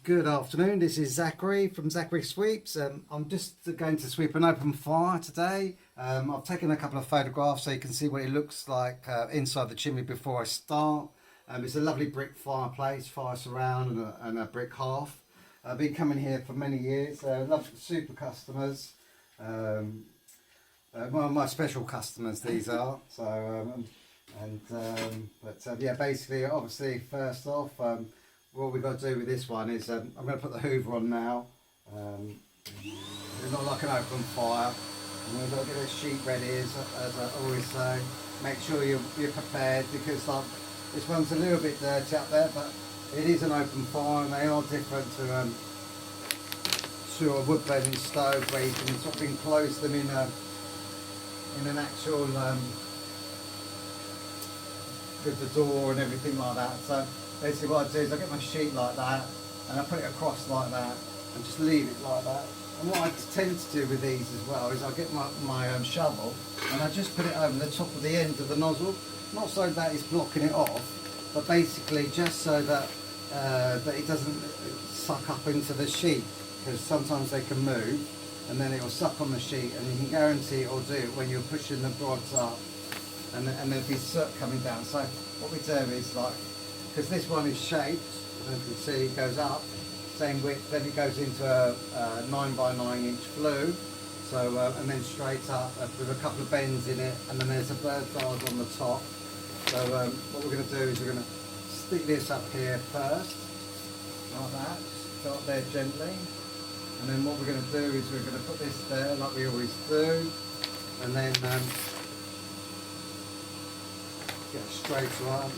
Good afternoon, this is Zachary from Zachary Sweeps. I'm just going to sweep an open fire today. I've taken a couple of photographs so you can see what it looks like inside the chimney before I start. It's a lovely brick fireplace, fire surround and a brick hearth. I've been coming here for many years, love super customers. One of my special customers these are. Yeah, basically, obviously, first off, what we've got to do with this one is I'm going to put the hoover on now. It's not like an open fire. And we've got to get this sheet ready, as I always say. Make sure you're prepared, because like this one's a little bit dirty up there, but it is an open fire, and they are different to a wood burning stove where you can sort of enclose them in an actual with the door and everything like that. So basically what I do is I get my sheet like that and I put it across like that and just leave it like that. And what I tend to do with these as well is I get my shovel and I just put it over the top of the end of the nozzle, not so that it's blocking it off, but basically just so that that it doesn't suck up into the sheet, because sometimes they can move and then it will suck on the sheet, and you can guarantee it will do it when you're pushing the rods up and there'll be soot coming down. So what we do is, like, because this one is shaped, as you can see it goes up, same width, then it goes into a 9 by 9 inch flue, so and then straight up with a couple of bends in it, and then there's a bird guard on the top. So what we're going to do is we're going to stick this up here first, like that, just go up there gently, and then what we're going to do is we're going to put this there like we always do, and then get a straight one.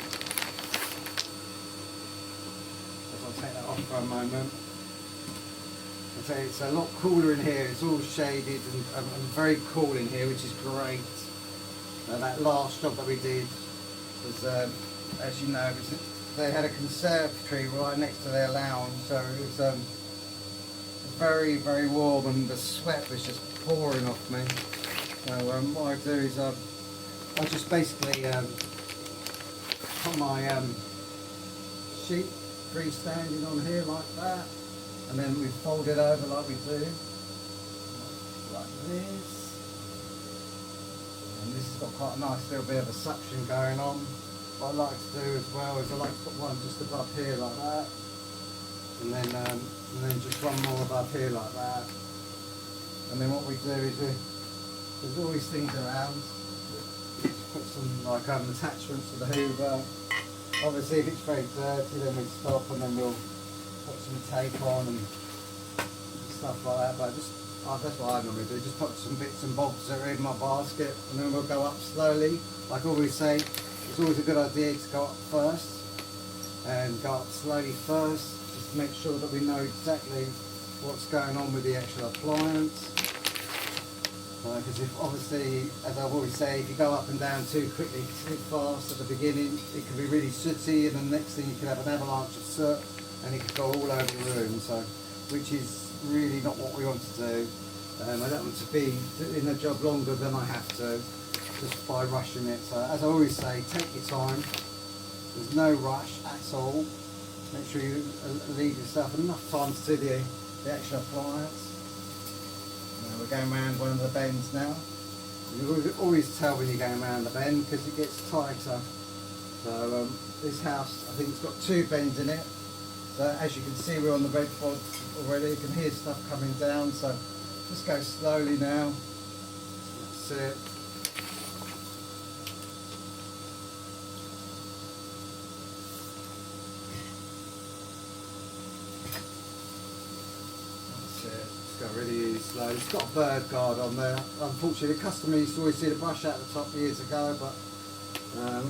I'll take that off for a moment. I tell you, it's a lot cooler in here. It's all shaded and very cool in here, which is great. That last job that we did was, as you know, they had a conservatory right next to their lounge, so it was very, very warm, and the sweat was just pouring off me. So what I do is I just basically put my sheet freestanding on here like that, and then we fold it over like we do, like this. And this has got quite a nice little bit of a suction going on. What I like to do as well is I like to put one just above here like that, and then just one more above here like that. And then what we do is there's always things around. Put some like attachments to the hoover. Obviously if it's very dirty then we stop, and then we'll put some tape on and stuff like that, but just that's what I normally do, just put some bits and bobs that are in my basket, and then we'll go up slowly. Like I always say, it's always a good idea to go up first and go up slowly first, just to make sure that we know exactly what's going on with the actual appliance. Because if obviously, as I always say, if you go up and down too quickly, too fast at the beginning, it can be really sooty, and the next thing you can have an avalanche of soot, and it could go all over the room. So, which is really not what we want to do. I don't want to be in the job longer than I have to, just by rushing it. So, as I always say, take your time. There's no rush at all. Make sure you leave yourself enough time to do the actual appliance. We're going around one of the bends now. You always tell when you're going around the bend because it gets tighter. So this house, I think it's got 2 bends in it. So as you can see, we're on the red pod already. You can hear stuff coming down. So just go slowly now. That's it. Go really slowly. It's got a bird guard on there. Unfortunately, the customer used to always see the brush out the top years ago, but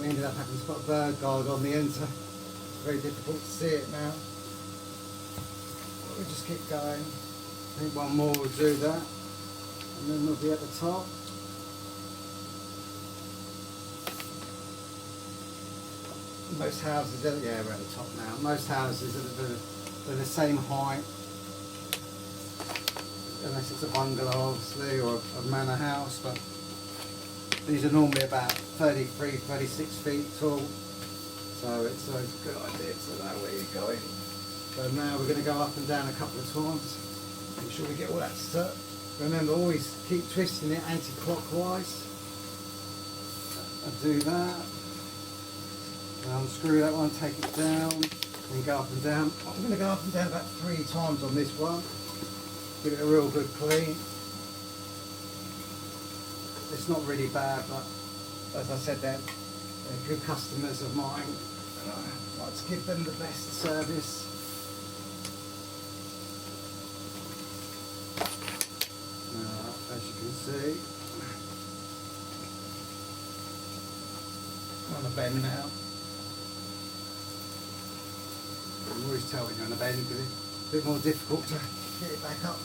we ended up having to put a bird guard on the end, so it's very difficult to see it now. But we'll just keep going. I think one more will do that, and then we'll be at the top. Most houses, yeah, we're at the top now. Most houses are the same height, unless it's a bungalow obviously, or a manor house, but these are normally about 33, 36 feet tall, so it's a good idea to know where you're going. So now we're going to go up and down a couple of times. Make sure we get all that stuck. Remember, always keep twisting it anti-clockwise. And do that. Now unscrew that one, take it down, and go up and down. I'm going to go up and down about 3 times on this one. Give it a real good clean. It's not really bad, but as I said, they're good customers of mine. And I like to give them the best service. Now, as you can see, I'm on a bend now. You can always tell when you're on a bend because it's a bit more difficult to get it back up.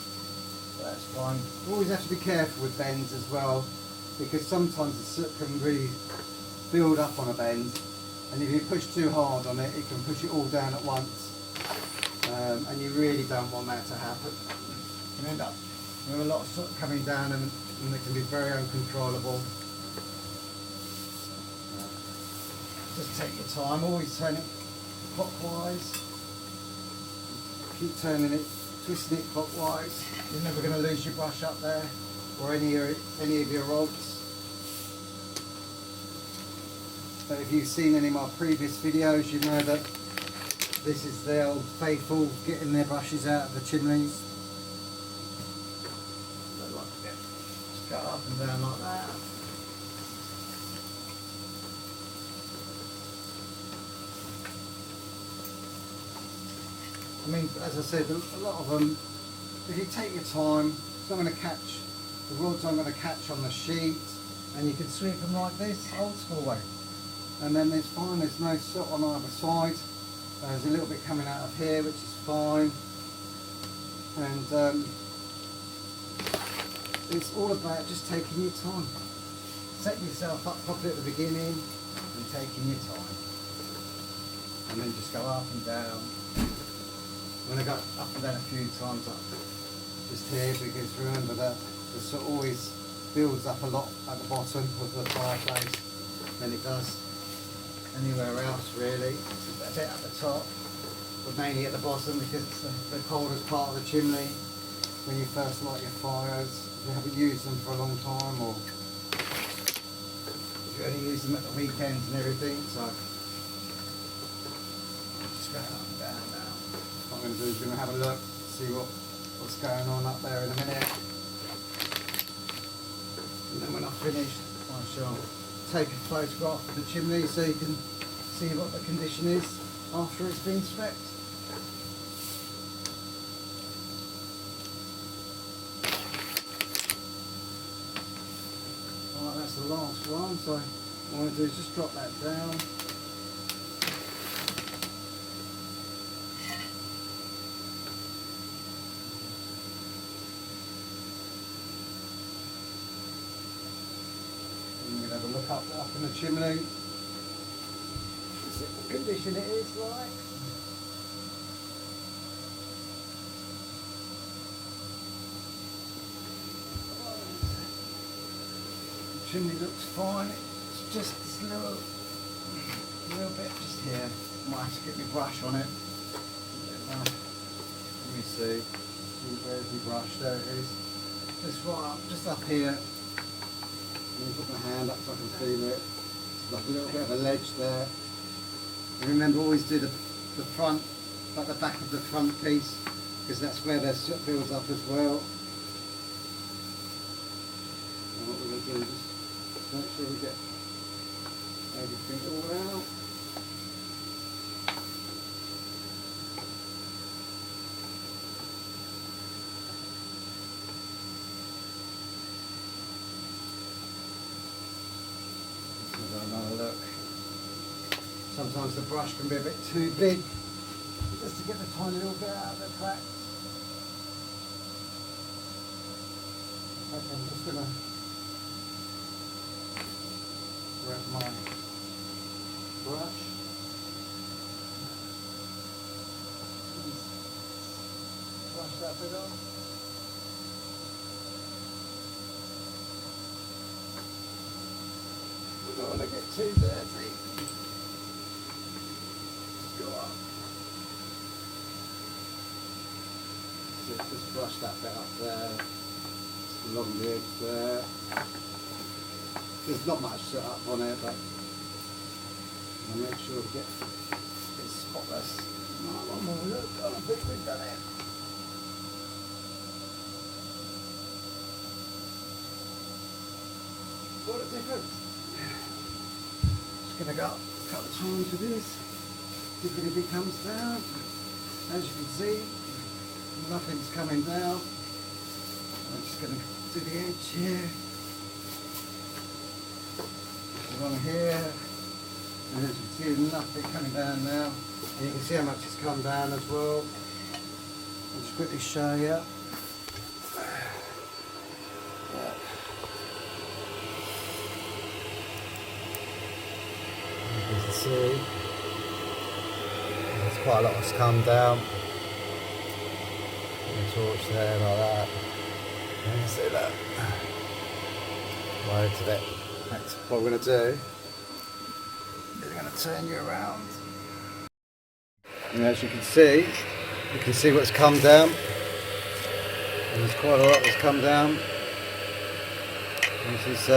But that's fine. You always have to be careful with bends as well, because sometimes the soot can really build up on a bend, and if you push too hard on it, it can push it all down at once, and you really don't want that to happen. You end up with a lot of soot coming down, and it can be very uncontrollable. Just take your time, always turn it clockwise. Keep turning it, twisting it clockwise. You're never going to lose your brush up there, or any of your rods. So if you've seen any of my previous videos, you know that this is the old faithful getting their brushes out of the chimneys. Just go up and down like that. I mean, as I said, a lot of them, if you take your time, it's not going to catch, the rods aren't going to catch on the sheet, and you can sweep them like this, old school way. And then it's fine, there's no soot on either side. There's a little bit coming out of here, which is fine. And it's all about just taking your time. Setting yourself up properly at the beginning and taking your time. And then just go up and down. I'm going to go up and down a few times up just here, because remember that the soot always builds up a lot at the bottom of the fireplace than it does anywhere else really. It's a bit at the top, but mainly at the bottom, because it's the coldest part of the chimney when you first light your fires. If you haven't used them for a long time, or if you only use them at the weekends and everything. So I'm just going up and down now. What I'm going to do is going to have a look, see what's going on up there in a minute, and then when I've finished I shall take a photograph of the chimney so you can see what the condition is after it's been swept. Alright, that's the last one, so what I'm going to do is just drop that down. Have a look up in the chimney, see what condition it is like. The chimney looks fine, it's just this little bit just here. Might have to get my brush on it. Let me see, where's my brush? There it is. Just right up, just up here. Let me put my hand up so I can feel it. It's like a little bit of a ledge there. And remember, always do the front, like the back of the front piece, because that's where the soot builds up as well. And what we're going to do is just make sure we get everything all out. Another look. Sometimes the brush can be a bit too big, just to get the tiny little bit out of the cracks. Okay, I'm just going to grab my brush. Brush that bit off. We don't want to get too dirty. Just go up. just brush that bit up there, just along the edge there. There's not much set up on it, but I'll make sure we get it spotless. Right, one more look, I think we've done it. What a difference. Just going to go a couple of times with this. If it comes down, as you can see, nothing's coming down. I'm just going to do the edge here. Along here. And as you can see, nothing coming down now. And you can see how much it's come down as well. I'll just quickly show you. You can see there's quite a lot that's come down. The torch there like that. You can see that. Loads of it. That's what we're going to do. We're going to turn you around. And as you can see what's come down. And there's quite a lot that's come down. This is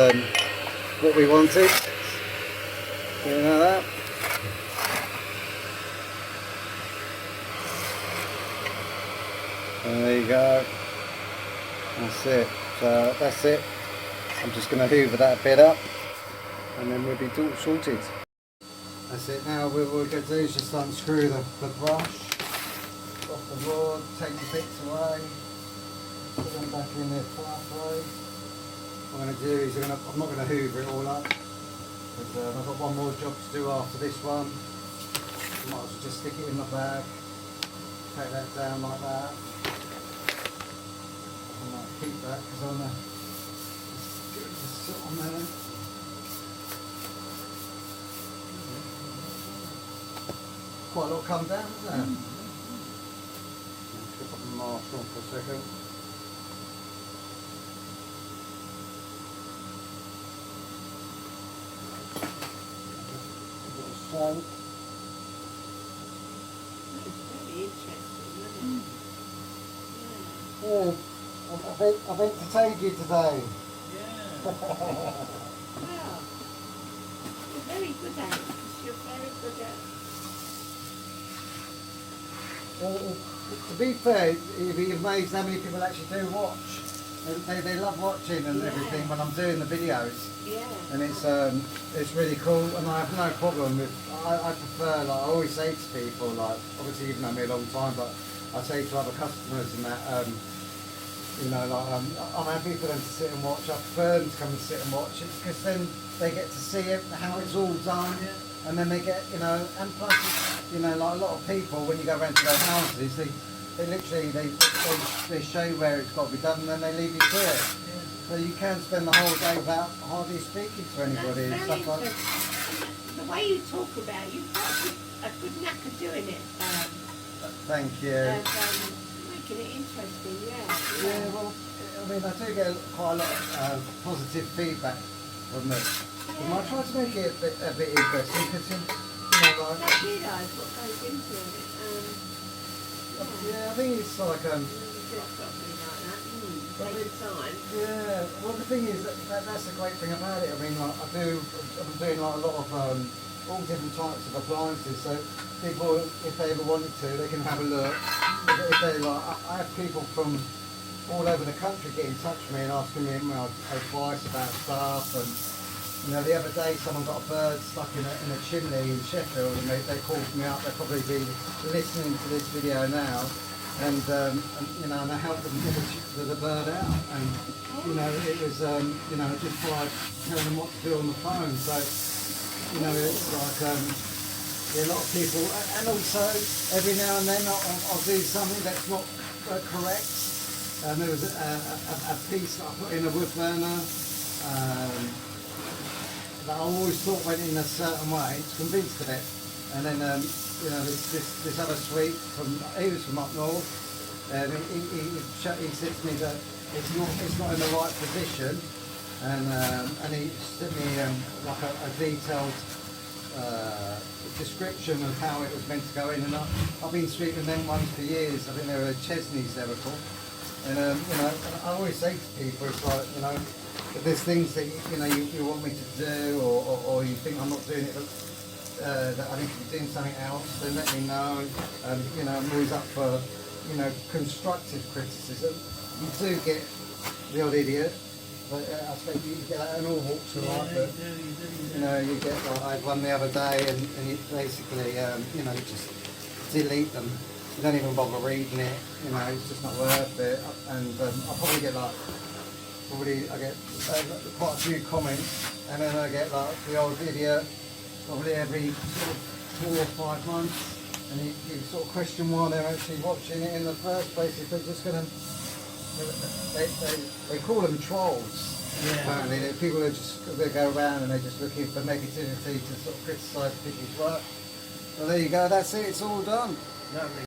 what we wanted. You know that? And there you go. That's it. So that's it. I'm just going to hoover that bit up and then we'll be all sorted. That's it. Now what we're going to do is just unscrew the brush off the rod, take the bits away, put them back in their pathway. What I'm going to do is I'm not going to hoover it all up because I've got one more job to do after this one. I might as well just stick it in my bag, take that down like that. I might keep that because I want to just sit on there. Quite a lot come down, isn't it? Put the mask on for a second. So, it's very interesting, isn't it? yeah, I meant to take you today. Yeah. Well, you're very good at it. You're very good at it. Well, to be fair, you'd be amazed how many people actually do watch. They love watching and everything when I'm doing the videos. Yeah. And it's really cool, and I have no problem with. I prefer, like I always say to people, like obviously you've known me a long time, but I say to other customers and that, you know, like I'm happy for them to sit and watch. I prefer them to come and sit and watch it because then they get to see it, how it's all done, and then they get, you know, and plus, you know, like a lot of people when you go around to their houses, they literally they show you where it's got to be done, and then they leave you to it. So you can spend the whole day without hardly speaking to anybody and That's very stuff like that. interesting. The way you talk about it, you've got a good knack of doing it. Thank you. Making it interesting, yeah. Yeah, well, I mean, I do get quite a lot of positive feedback from this. And I try to make it a bit interesting because, you know, like... Don't realise what goes into it. Yeah, I think it's like... Something like that. Take time. Yeah, well the thing is, that's the great thing about it. I mean, like, I'm doing like a lot of all different types of appliances, so people, if they ever wanted to, they can have a look. If they like, I have people from all over the country get in touch with me and asking me my advice about stuff. And you know, the other day someone got a bird stuck in a chimney in Sheffield, and they called me up. They'll probably be listening to this video now. And you know, and I helped them get the bird out, and you know, it was you know, just like telling them what to do on the phone. So you know, it's like yeah, a lot of people, and also every now and then I'll do something that's not correct. There was a piece that I put in a wood burner that I always thought went in a certain way. It's convinced of it, and then. You know, this other sweet he was from up north, and he said to me that it's not in the right position, and he sent me like a detailed description of how it was meant to go in, and I've been sweeping them ones for years. I think they were Chesney's, they were called. And you know, I always say to people, it's like, you know, if there's things that you want me to do, or you think I'm not doing it, that I need to be doing something else, then let me know. You know, I'm always up for, you know, constructive criticism. You do get the odd idiot, but I suppose you get that in all walks of life. But you know, you get like I had one the other day, and you basically, you know, just delete them. You don't even bother reading it. You know, it's just not worth it. And I probably get like, I get quite a few comments, and then I get like the old idiot probably every sort of 4 or 5 months, and you sort of question why they're actually watching it in the first place. If they're just going to, they call them trolls. Yeah. Apparently, they're people who they go around and they're just looking for negativity to sort of criticise people's work. Well, there you go. That's it. It's all done. Lovely.